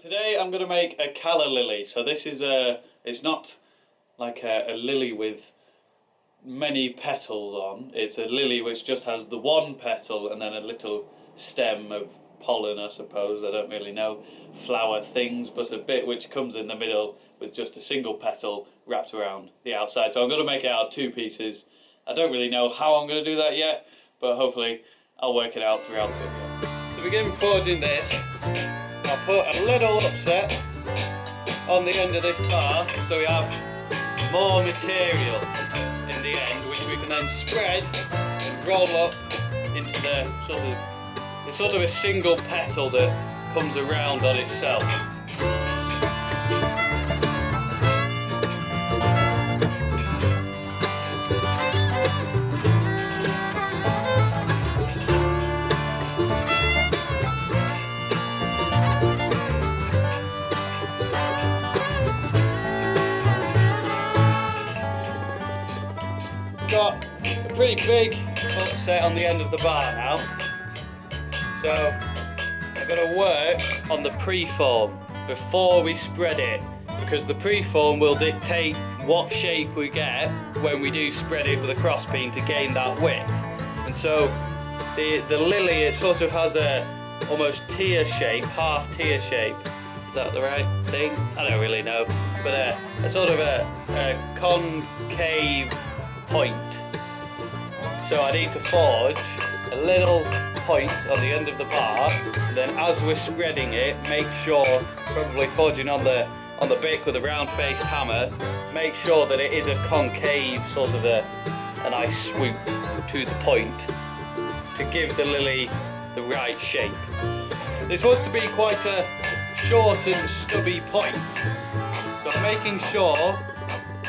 Today I'm going to make a calla lily. So this is it's not like a lily with many petals on. It's a lily which just has the one petal and then a little stem of pollen, I suppose. I don't really know flower things, but a bit which comes in the middle with just a single petal wrapped around the outside. So I'm going to make it out of two pieces. I don't really know how I'm going to do that yet, but hopefully I'll work it out throughout the video. To begin forging this, I'll put a little upset on the end of this bar so we have more material in the end, which we can then spread and roll up into the sort of a single petal that comes around on itself. Got a pretty big upset on the end of the bar now, so I've got to work on the preform before we spread it, because the preform will dictate what shape we get when we do spread it with a crosspeen to gain that width. And so the lily, it sort of has a almost tear shape, half tear shape. Is that the right thing? I don't really know, but a sort of a concave point. So I need to forge a little point on the end of the bar, and then as we're spreading it, make sure, probably forging on the bick with a round-faced hammer, make sure that it is a concave, sort of a nice swoop to the point to give the lily the right shape. This wants to be quite a short and stubby point, so I'm making sure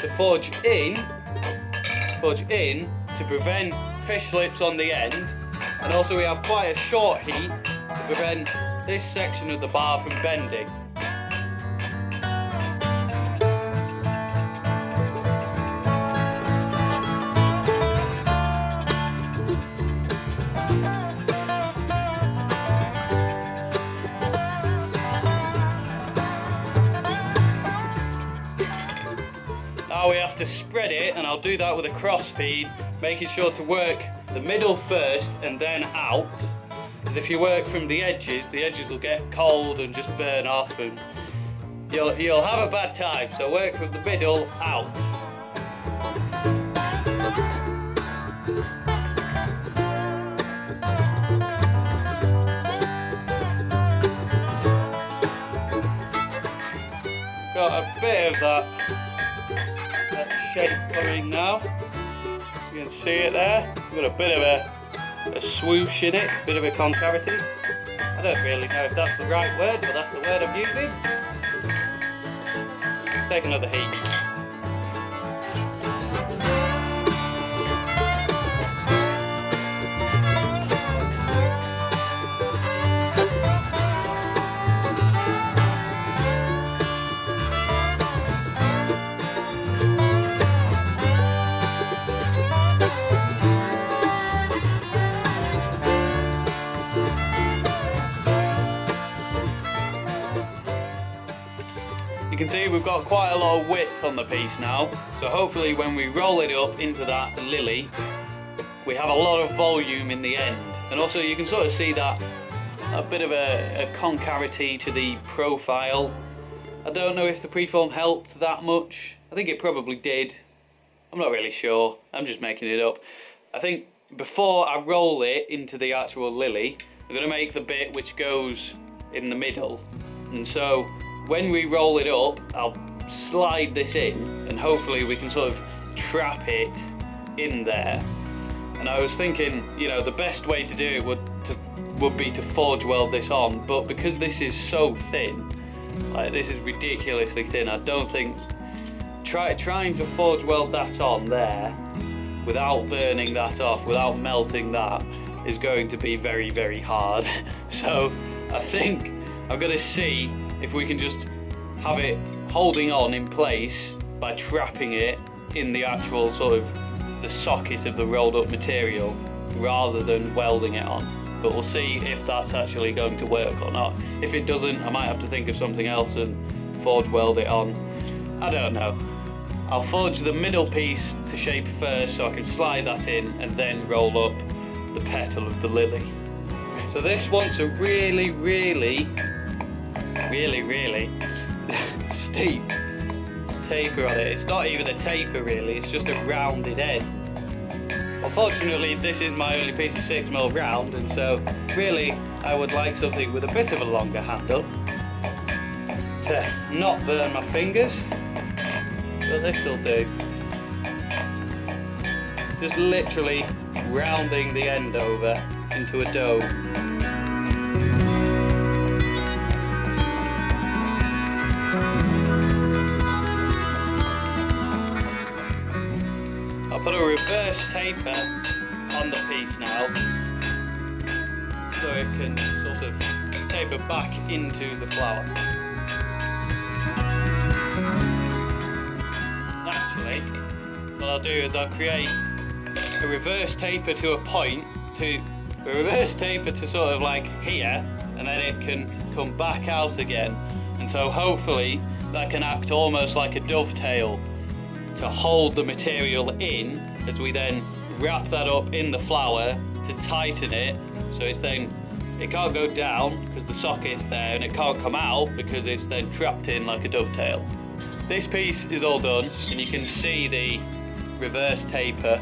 to forge in to prevent fish slips on the end, and also we have quite a short heat to prevent this section of the bar from bending. Now we have to spread it, and I'll do that with a cross peen, making sure to work the middle first and then out, because if you work from the edges will get cold and just burn off, and you'll have a bad time. So work from the middle out. Got a bit of that shape coming now. You can see it there. We've got a bit of a swoosh in it, a bit of a concavity. I don't really know if that's the right word, but that's the word I'm using. Take another heat. You can see we've got quite a lot of width on the piece now, so hopefully when we roll it up into that lily, we have a lot of volume in the end. And also you can sort of see that a bit of a concavity to the profile. I don't know if the preform helped that much. I think it probably did. I'm not really sure. I'm just making it up. I think before I roll it into the actual lily, I'm going to make the bit which goes in the middle. And so when we roll it up, I'll slide this in, and hopefully we can sort of trap it in there. And I was thinking, you know, the best way to do it would be to forge weld this on, but because this is so thin, like this is ridiculously thin, I don't think trying to forge weld that on there without burning that off, without melting that, is going to be very, very hard. So I think I'm going to see if we can just have it holding on in place by trapping it in the actual sort of the socket of the rolled up material rather than welding it on. but we'll see if that's actually going to work or not. If it doesn't, I might have to think of something else and forge weld it on. I don't know. I'll forge the middle piece to shape first so I can slide that in and then roll up the petal of the lily. So this wants a really steep taper on it. It's not even a taper really, it's just a rounded end. Unfortunately, this is my only piece of 6mm round, and so really I would like something with a bit of a longer handle to not burn my fingers, but this will do. Just literally rounding the end over into a dome. I'll put a reverse taper on the piece now so it can sort of taper back into the flower. Actually, what I'll do is I'll create a reverse taper to a point, a reverse taper to sort of like here, and then it can come back out again. And so hopefully that can act almost like a dovetail to hold the material in as we then wrap that up in the flower to tighten it, so it's then, it can't go down because the socket's there, and it can't come out because it's then trapped in like a dovetail. This piece is all done, and you can see the reverse taper,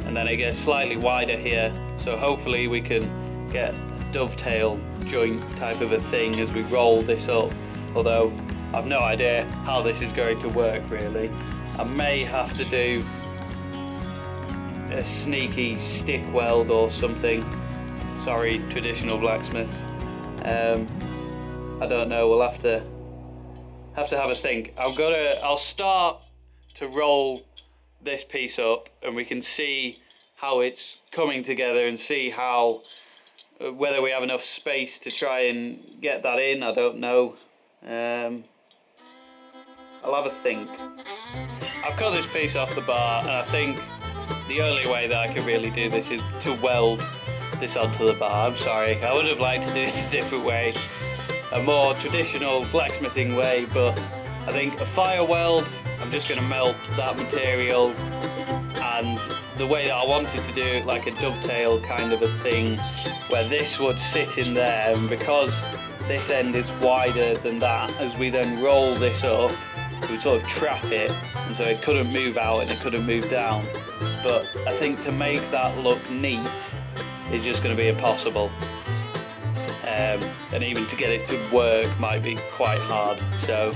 and then it gets slightly wider here, so hopefully we can get a dovetail joint type of a thing as we roll this up, although I've no idea how this is going to work really. I may have to do a sneaky stick weld or something. Sorry, traditional blacksmiths. I don't know. We'll have to have a think. I'll start to roll this piece up, and we can see how it's coming together and see how whether we have enough space to try and get that in. I don't know. I'll have a think. I've cut this piece off the bar, and I think the only way that I can really do this is to weld this onto the bar. I'm sorry, I would have liked to do this a different way, a more traditional blacksmithing way, but I think a fire weld, I'm just going to melt that material, and the way that I wanted to do it, like a dovetail kind of a thing, where this would sit in there, and because this end is wider than that, as we then roll this up, we would sort of trap it, and so it couldn't move out and it couldn't move down. But I think to make that look neat is just going to be impossible, and even to get it to work might be quite hard. So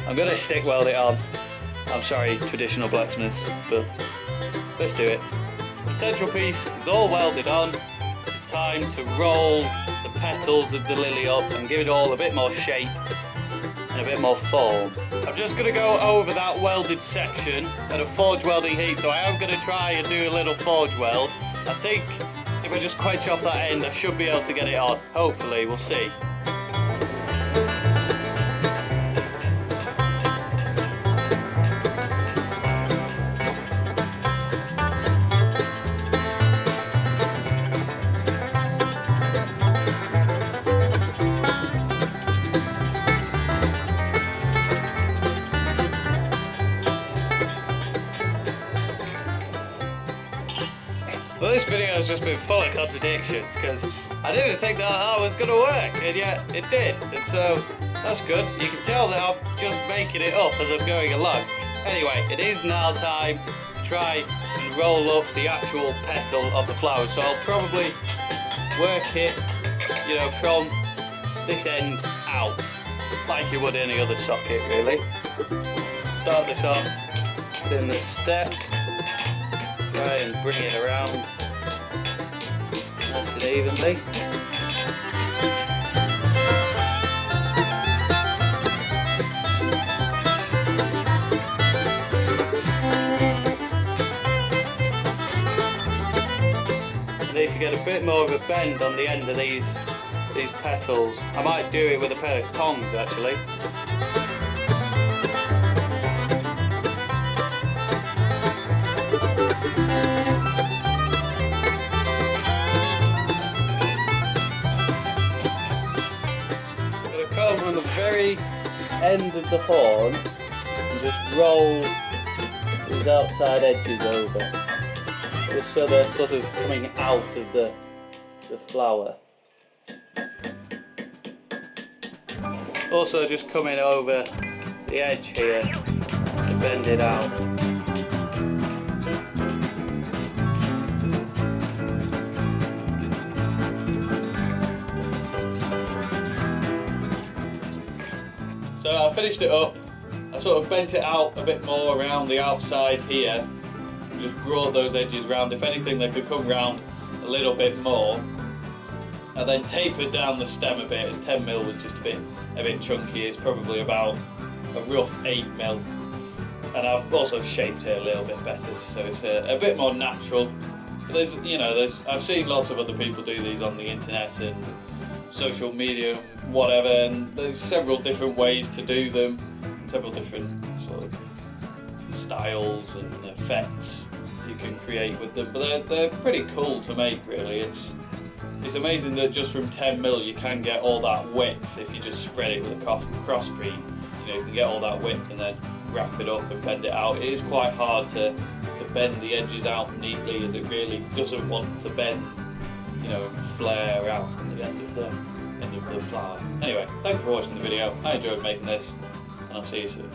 I'm going to stick weld it on. I'm sorry, traditional blacksmiths, but let's do it. The central piece is all welded on. It's time to roll the petals of the lily up and give it all a bit more shape and a bit more form. I'm just going to go over that welded section at a forge welding heat, so I am going to try and do a little forge weld. I think if I just quench off that end, I should be able to get it on. Hopefully, we'll see. Well, this video has just been full of contradictions because I didn't think that was going to work, and yet it did, and so that's good. You can tell that I'm just making it up as I'm going along. Anyway, it is now time to try and roll up the actual petal of the flower, so I'll probably work it, from this end out, like you would any other socket, really. Start this off in the step. Try and bring it around nice and evenly. I need to get a bit more of a bend on the end of these petals. I might do it with a pair of tongs actually. start from the very end of the horn and just roll these outside edges over, just so they're sort of coming out of the flower. Also just coming over the edge here to bend it out. So I finished it up. I sort of bent it out a bit more around the outside here. Just brought those edges round. If anything, they could come round a little bit more. And then tapered down the stem a bit, as 10mm was just a bit chunky. It's probably about a rough 8mm. And I've also shaped it a little bit better, so it's a bit more natural. I've seen lots of other people do these on the internet and social media, whatever, and there's several different ways to do them, several different sort of styles and effects you can create with them, but they're pretty cool to make, really. It's amazing that just from 10mm you can get all that width if you just spread it with a cross bead. You can get all that width and then wrap it up and bend it out. It is quite hard to bend the edges out neatly, as it really doesn't want to bend, and flare out at the end of the flower. Anyway, thanks for watching the video. I enjoyed making this, and I'll see you soon.